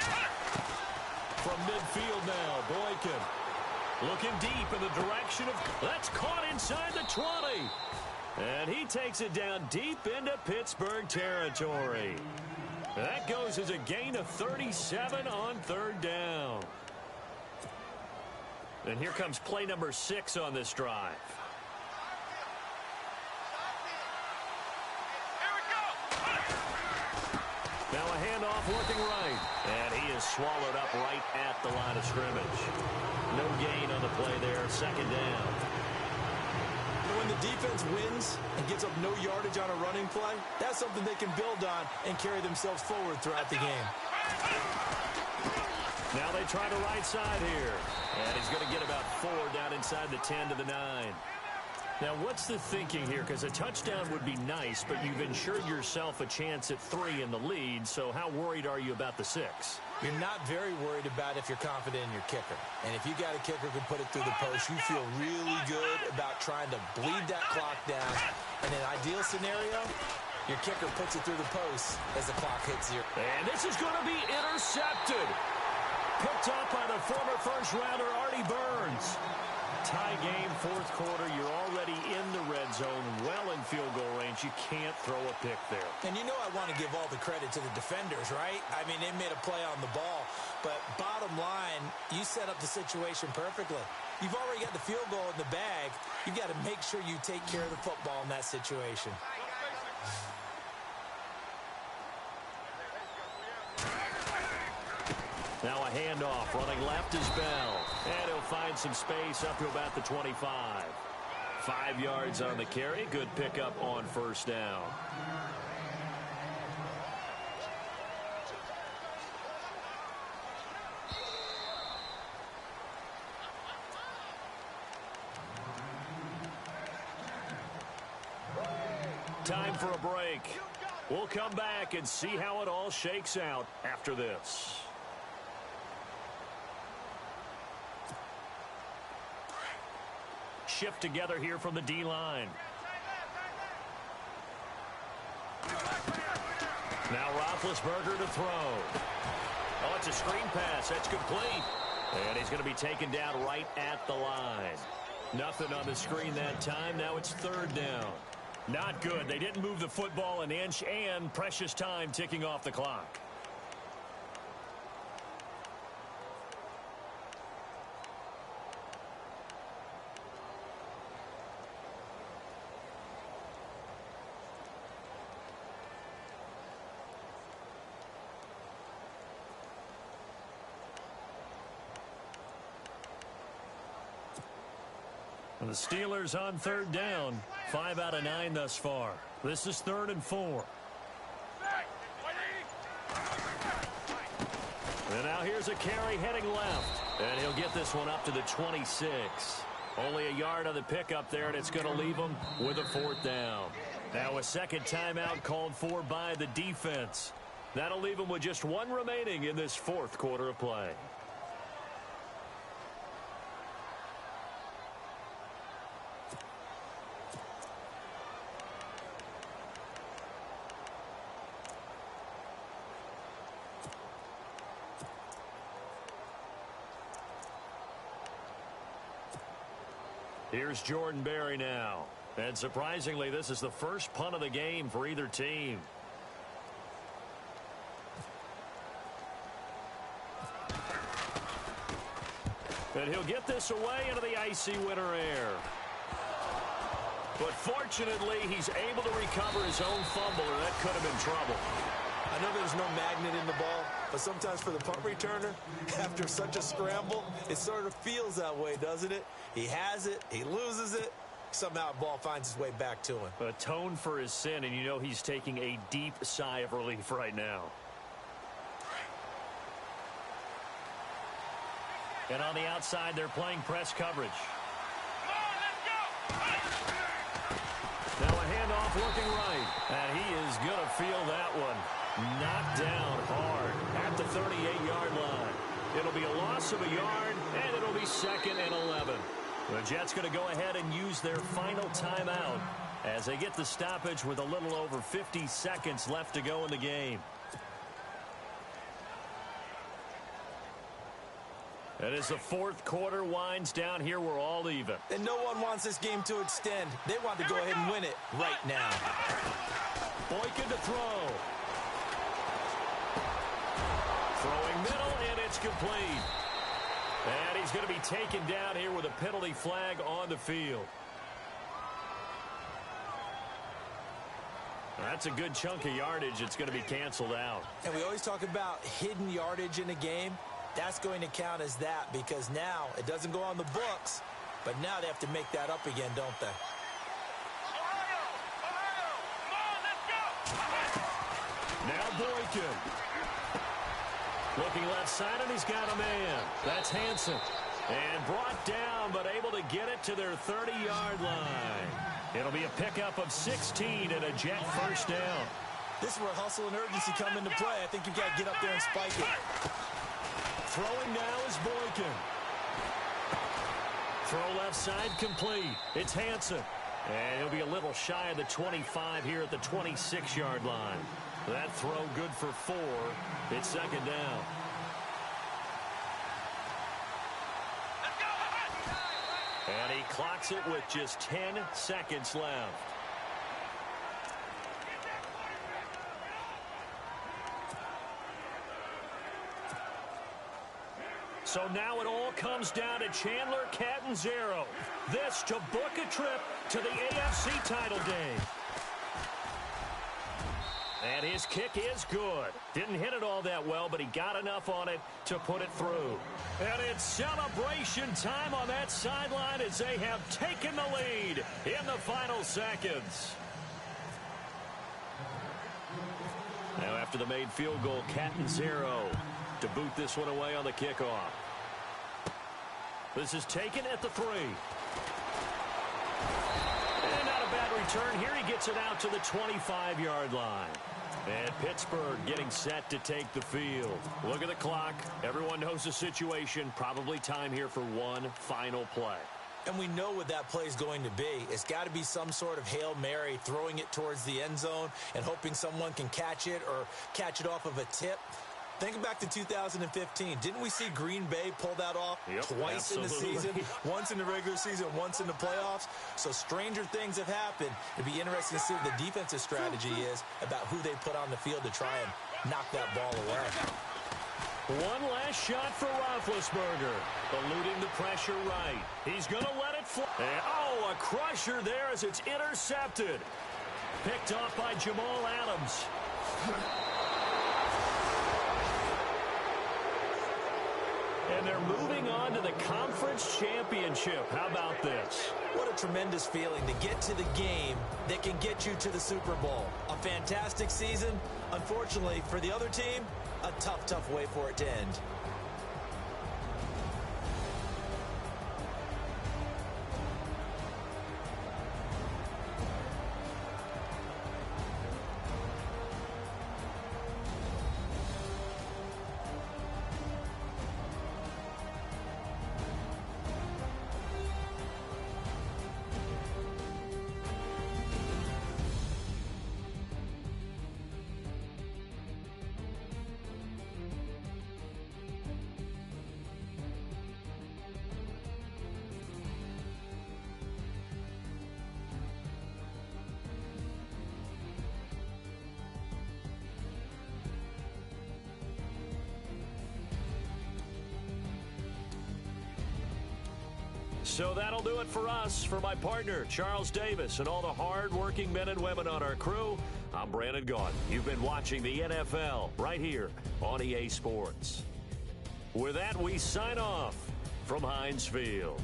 [SPEAKER 5] go.
[SPEAKER 3] From midfield now, Boykin. Looking deep in the direction of... That's caught inside the 20. And he takes it down deep into Pittsburgh territory. That goes as a gain of 37 on 3rd down. And here comes play number 6 on this drive. Now a handoff looking right. And he is swallowed up right at the line of scrimmage. No gain on the play there. 2nd down.
[SPEAKER 4] When the defense wins and gets up no yardage on a running play, that's something they can build on and carry themselves forward throughout the game.
[SPEAKER 3] Now they try the right side here. And he's going to get about 4 down inside the 10 to the 9. Now, what's the thinking here? Because a touchdown would be nice, but you've ensured yourself a chance at 3 in the lead, so how worried are you about the 6?
[SPEAKER 4] You're not very worried about if you're confident in your kicker. And if you got a kicker who can put it through the post, you feel really good about trying to bleed that clock down. In an ideal scenario, your kicker puts it through the post as the clock hits 0.
[SPEAKER 3] And this is going to be intercepted. Picked up by the former first-rounder, Artie Burns. Tie game, fourth quarter. You're already in the red zone, well in field goal range. You can't throw a pick there.
[SPEAKER 4] And you know I want to give all the credit to the defenders, right? I mean, they made a play on the ball. But bottom line, you set up the situation perfectly. You've already got the field goal in the bag. You've got to make sure you take care of the football in that situation.
[SPEAKER 3] Now a handoff. Running left is Bell. And he'll find some space up to about the 25. 5 yards on the carry. Good pickup on first down. Time for a break. We'll come back and see how it all shakes out after this. Shift together here from the D-line. Now Roethlisberger to throw. Oh, it's a screen pass. That's complete. And he's going to be taken down right at the line. Nothing on the screen that time. Now it's third down. Not good. They didn't move the football an inch, and precious time ticking off the clock. The Steelers on third down. 5 out of 9 thus far. This is 3rd and 4. And now here's a carry heading left. And he'll get this one up to the 26. Only a yard on the pickup there, and it's going to leave him with a 4th down. Now a second timeout called for by the defense. That'll leave him with just 1 remaining in this 4th quarter of play. Here's Jordan Berry now. And surprisingly, this is the first punt of the game for either team. And he'll get this away into the icy winter air. But fortunately, he's able to recover his own fumble, or that could have been trouble.
[SPEAKER 4] I know there's no magnet in the ball, but sometimes for the punt returner, after such a scramble, it sort of feels that way, doesn't it? He has it, he loses it, somehow the ball finds its way back to him.
[SPEAKER 3] Atone for his sin, and you know he's taking a deep sigh of relief right now. And on the outside, they're playing press coverage. Now a handoff looking right, and he is going to feel that one. Knocked down hard at the 38-yard line. It'll be a loss of a yard, and it'll be 2nd and 11. The Jets going to go ahead and use their final timeout as they get the stoppage with a little over 50 seconds left to go in the game. And as the 4th quarter winds down here, we're all even.
[SPEAKER 4] And no one wants this game to extend. They want to go ahead and win it right now.
[SPEAKER 3] Boykin to throw. Throwing middle, and it's complete. And he's going to be taken down here with a penalty flag on the field. That's a good chunk of yardage. It's going to be canceled out.
[SPEAKER 4] And we always talk about hidden yardage in a game. That's going to count as that because now it doesn't go on the books, but now they have to make that up again, don't they?
[SPEAKER 3] Now Boykin. Looking left side, and he's got a man. That's Hansen. And brought down, but able to get it to their 30-yard line. It'll be a pickup of 16 and a Jet first down.
[SPEAKER 4] This is where hustle and urgency come into play. I think you've got to get up there and spike it.
[SPEAKER 3] Throwing now is Boykin. Throw left side complete. It's Hansen. And he'll be a little shy of the 25 here at the 26-yard line. That throw good for 4. It's second down. And he clocks it with just 10 seconds left. So now it all comes down to Chandler Catanzaro. This to book a trip to the AFC title game. And his kick is good. Didn't hit it all that well, but he got enough on it to put it through. And it's celebration time on that sideline as they have taken the lead in the final seconds. Now after the made field goal, Catanzaro to boot this one away on the kickoff. This is taken at the 3. And not a bad return here. He gets it out to the 25-yard line. And Pittsburgh getting set to take the field. Look at the clock. Everyone knows the situation. Probably time here for one final play.
[SPEAKER 4] And we know what that play is going to be. It's got to be some sort of Hail Mary, throwing it towards the end zone and hoping someone can catch it or catch it off of a tip. Think back to 2015. Didn't we see Green Bay pull that off twice in the season? Once in the regular season, once in the playoffs. So stranger things have happened. It'd be interesting to see what the defensive strategy is about who they put on the field to try and knock that ball away.
[SPEAKER 3] One last shot for Roethlisberger. Eluding the pressure right. He's going to let it fly. And, a crusher there as it's intercepted. Picked off by Jamal Adams. And they're moving on to the conference championship. How about this?
[SPEAKER 4] What a tremendous feeling to get to the game that can get you to the Super Bowl. A fantastic season. Unfortunately, for the other team, a tough, tough way for it to end.
[SPEAKER 3] So that'll do it for us. For my partner, Charles Davis, and all the hard-working men and women on our crew, I'm Brandon Gaudin. You've been watching the NFL right here on EA Sports. With that, we sign off from Heinz Field.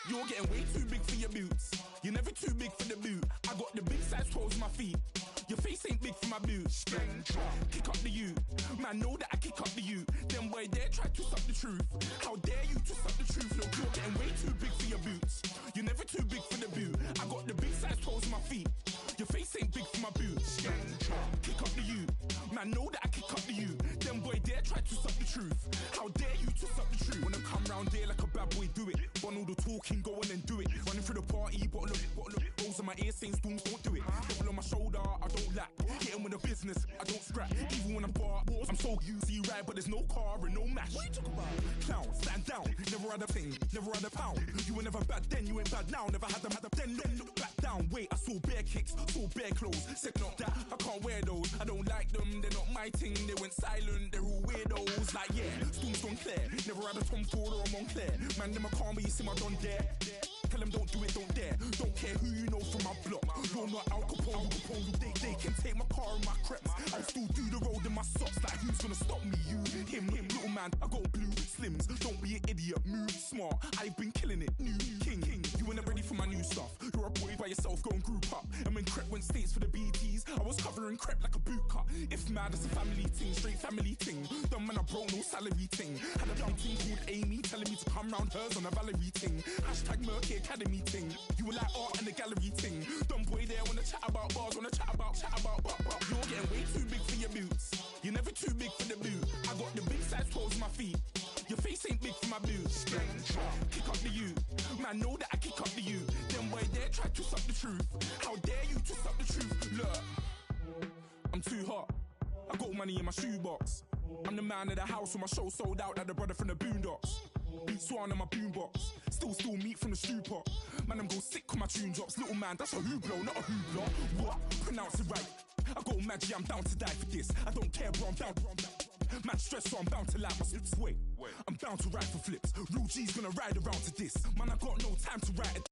[SPEAKER 6] You're getting way too big for your boots. You're never too big for the boot. I got the big size toes on my feet. Your face ain't big for my boots. Kick up the you. Man, know that I kick up the you. Them boy there try to suck the truth. How dare you to suck the truth? Look, you're getting way too big for your boots. You're never too big for the boot. I got the big size toes on my feet. Your face ain't big for my boots. Kick up the you. Man, know that I kick up the you. Them boy there try to suck the truth. How dare you to suck the truth? When I come round there like a bad boy, do it. Want all the talking, go on and do it. Running through the party, bottle up. Rolls in my ear saying storms, don't do it. Devil on my shoulder, I don't lack. Getting with the business, I don't scrap. Even when I'm bar, I'm so used to you ride, but there's no car and no match. What you talking about? Clown, stand down. Never had a thing, never had a pound. You were never bad then, you ain't bad now. Never had them, then look back down. Wait, I saw bare kicks, saw bare clothes. Said not that, I can't wear those. I don't like them, they're not my thing. They went silent, they're all weirdos. Like yeah, storms don't clear. Never had a Tom Ford or a Montclair. Man, them a calm, but you see my don't dare. Tell them don't do it, don't dare. Don't care who you know from my block. You're not Al Capone, they can take my car and my creps. I'll still do the road in my socks. Like who's gonna stop me? You, him, little man. I got blue slims. Don't be an idiot, move smart. I've been killing it, new king. You ain't ready for my new stuff. You're a boy by yourself, go and group up. And when Crep went states for the BTs, I was covering Crep like a boot cut. If mad, it's a family thing, straight family thing. Dumb man, I broke no salary thing. Had a young thing called Amy telling me to come round hers on a Valerie thing. Hashtag Murky Academy thing. You were like art and the gallery thing. Dumb boy there wanna chat about bars, wanna chat about. You're getting way too big for your boots. You're never too big for the boot. I got the big size toes on my feet. Your face ain't big for my boots. Kick up the you. Man, know that I kick up the you. Them boy there try to suck the truth. How dare you to suck the truth? Look, I'm too hot. I got money in my shoebox. I'm the man of the house when my show sold out like the brother from the Boondocks. Beat Swan in my boombox. Still meat from the stew pot. Man, I'm go sick when my tune drops. Little man, that's a hooplo, not a hoopla. What? Pronounce it right. I go magic, I'm down to die for this. I don't care, bro, I'm down. Man, stress, so I'm bound to like my slips. Wait, I'm bound to ride for flips. Real G's gonna ride around to this. Man, I got no time to write it